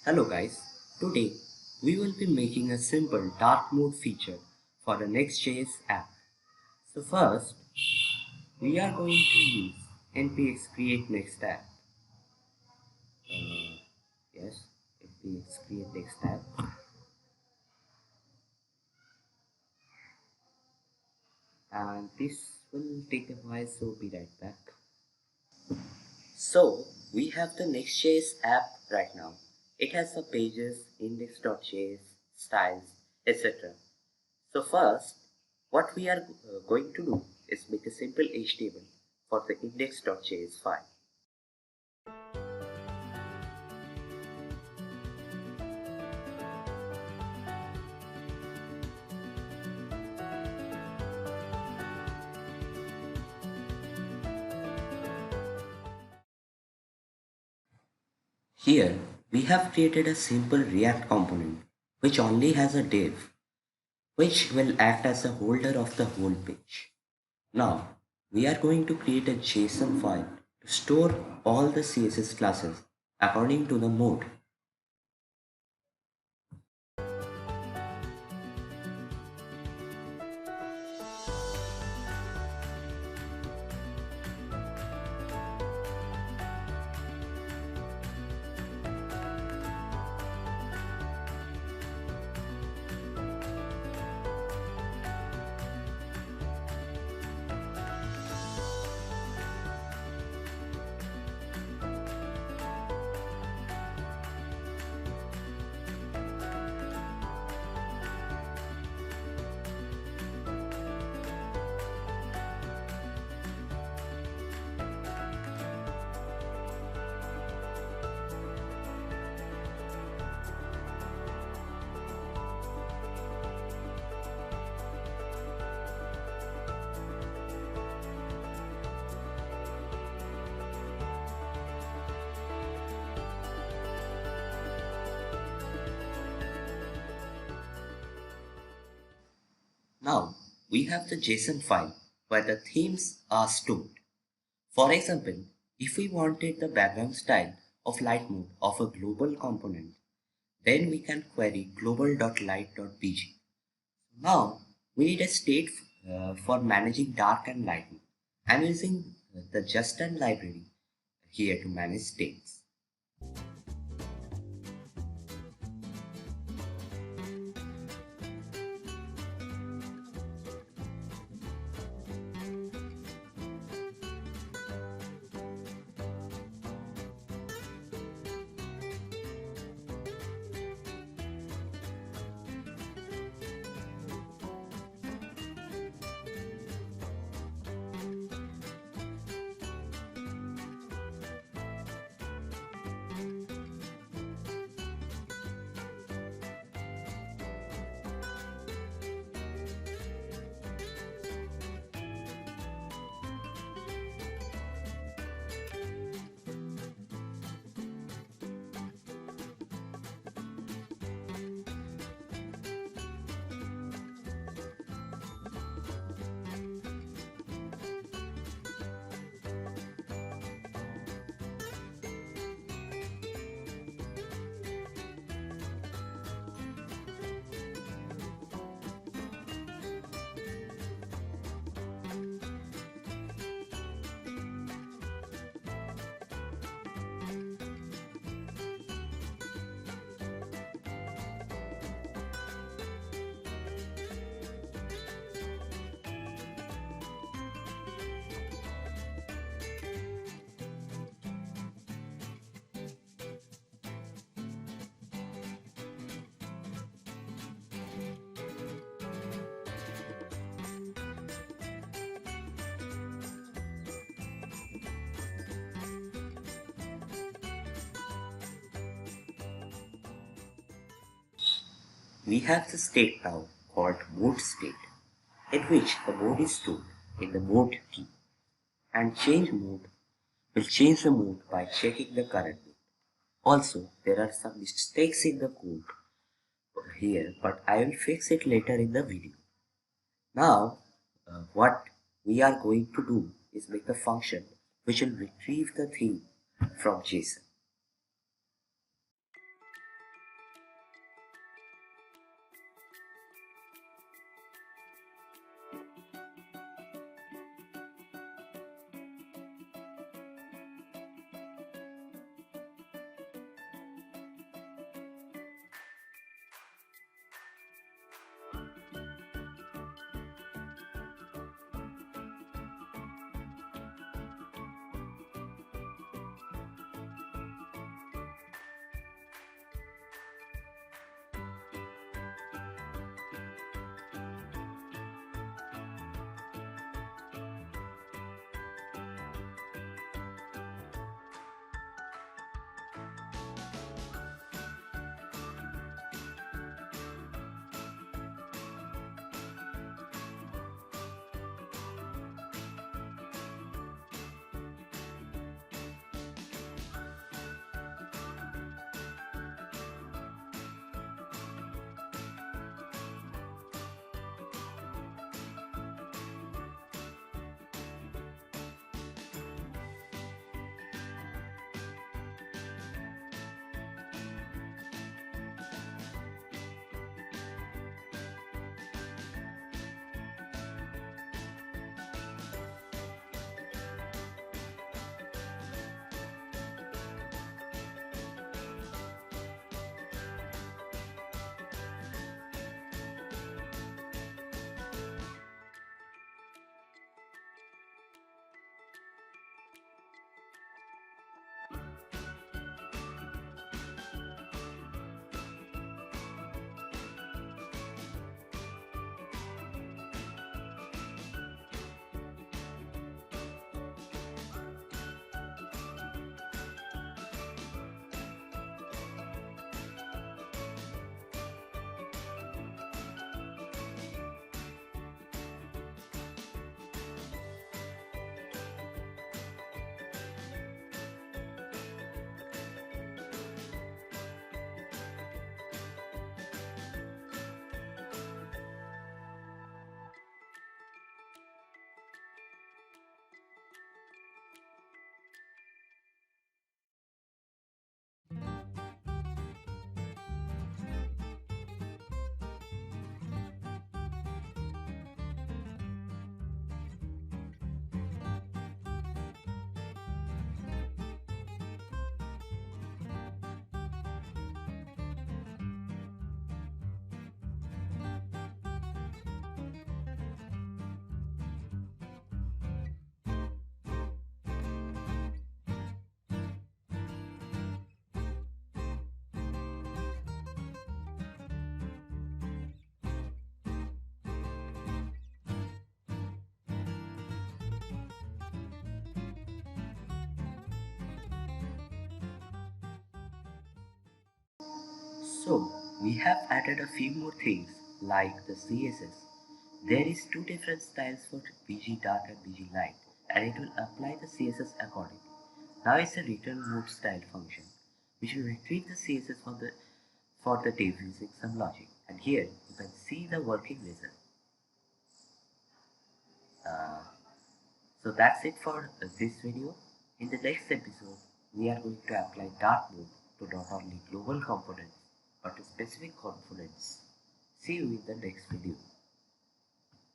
Hello guys, today we will be making a simple dark mode feature for the Next.js app. So first, we are going to use npx create next app. Uh, yes, npx create next app. And this will take a while, so be right back. So we have the Next.js app right now. It has the pages, index.js, styles, etc. So first, what we are going to do is make a simple HTML for the index.js file. Here, we have created a simple React component which only has a div, which will act as the holder of the whole page. Now, we are going to create a JSON file to store all the CSS classes according to the mode. Now, we have the JSON file where the themes are stored. For example, if we wanted the background style of light mode of a global component, then we can query global.light.bg. Now, we need a state for managing dark and light mode. I'm using the zustand library here to manage states. We have the state now called mode state, in which the mode is stored in the mode key, and change mode will change the mode by checking the current mode. Also, there are some mistakes in the code here, but I will fix it later in the video. Now, what we are going to do is make a function which will retrieve the theme from JSON. So we have added a few more things like the CSS. There is two different styles for BG dark and BG light, and it will apply the CSS accordingly. Now it's a return mode style function which will retrieve the CSS for the div using some logic. And here you can see the working result. Uh, so that's it for this video. In the next episode, we are going to apply dark mode to not only global components but to specific components. See you in the next video.